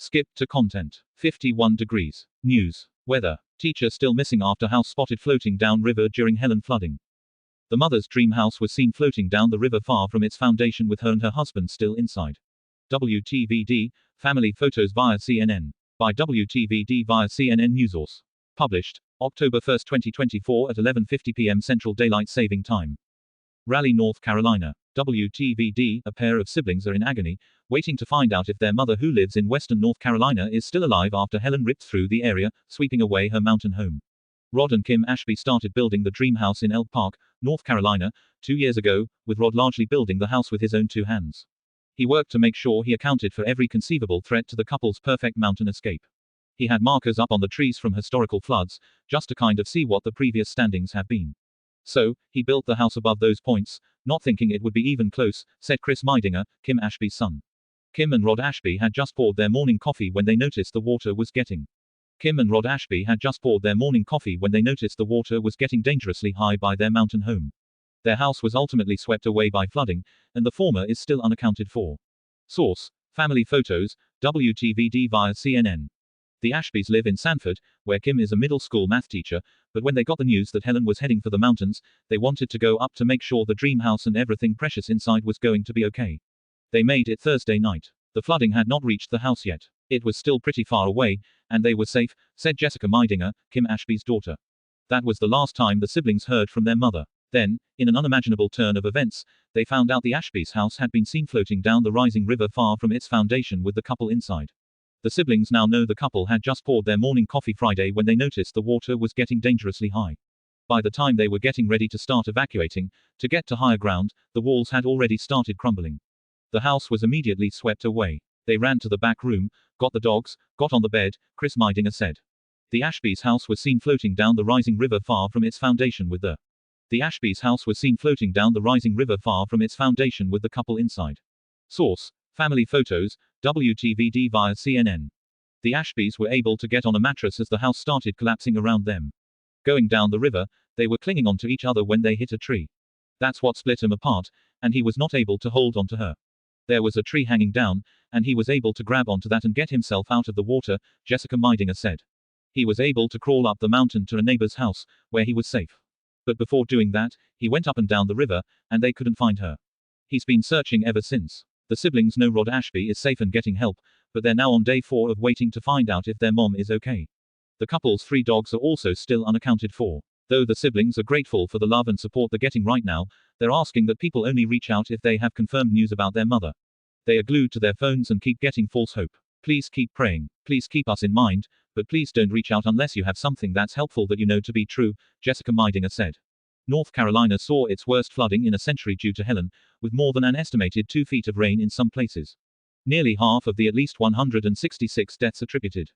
Skip to content. 51 degrees. News. Weather. Teacher still missing after house spotted floating down river during Helene flooding. The mother's dream house was seen floating down the river far from its foundation with her and her husband still inside. WTVD, family photos via CNN. By WTVD via CNN Newsource. Published, October 1, 2024 at 11:50 p.m. Central Daylight Saving Time. Raleigh, North Carolina. WTVD, a pair of siblings are in agony, waiting to find out if their mother who lives in western North Carolina is still alive after Helene ripped through the area, sweeping away her mountain home. Rod and Kim Ashby started building the dream house in Elk Park, North Carolina, 2 years ago, with Rod largely building the house with his own 2 hands. He worked to make sure he accounted for every conceivable threat to the couple's perfect mountain escape. He had markers up on the trees from historical floods, just to kind of see what the previous standings have been. So, he built the house above those points, not thinking it would be even close, said Chris Meidinger, Kim Ashby's son. Kim and Rod Ashby had just poured their morning coffee when they noticed the water was getting. Kim and Rod Ashby had just poured their morning coffee when they noticed the water was getting dangerously high by their mountain home. Their house was ultimately swept away by flooding, and the former is still unaccounted for. Source: Family Photos, WTVD via CNN. The Ashbys live in Sanford, where Kim is a middle school math teacher, but when they got the news that Helene was heading for the mountains, they wanted to go up to make sure the dream house and everything precious inside was going to be okay. They made it Thursday night. The flooding had not reached the house yet. It was still pretty far away, and they were safe, said Jessica Meidinger, Kim Ashby's daughter. That was the last time the siblings heard from their mother. Then, in an unimaginable turn of events, they found out the Ashbys' house had been seen floating down the rising river far from its foundation with the couple inside. The siblings now know the couple had just poured their morning coffee Friday when they noticed the water was getting dangerously high. By the time they were getting ready to start evacuating, to get to higher ground, the walls had already started crumbling. The house was immediately swept away. They ran to the back room, got the dogs, got on the bed, Chris Meidinger said. The Ashbys' house was seen floating down the rising river far from its foundation with the Ashbys' house was seen floating down the rising river far from its foundation with the couple inside. Source: Family Photos, WTVD via CNN. The Ashbys were able to get on a mattress as the house started collapsing around them. Going down the river, they were clinging onto each other when they hit a tree. That's what split him apart, and he was not able to hold onto her. There was a tree hanging down, and he was able to grab onto that and get himself out of the water, Jessica Meidinger said. He was able to crawl up the mountain to a neighbor's house, where he was safe. But before doing that, he went up and down the river, and they couldn't find her. He's been searching ever since. The siblings know Rod Ashby is safe and getting help, but they're now on day 4 of waiting to find out if their mom is okay. The couple's 3 dogs are also still unaccounted for. Though the siblings are grateful for the love and support they're getting right now, they're asking that people only reach out if they have confirmed news about their mother. They are glued to their phones and keep getting false hope. Please keep praying. Please keep us in mind, but please don't reach out unless you have something that's helpful that you know to be true, Jessica Meidinger said. North Carolina saw its worst flooding in a century due to Helene, with more than an estimated 2 feet of rain in some places. Nearly half of the at least 166 deaths attributed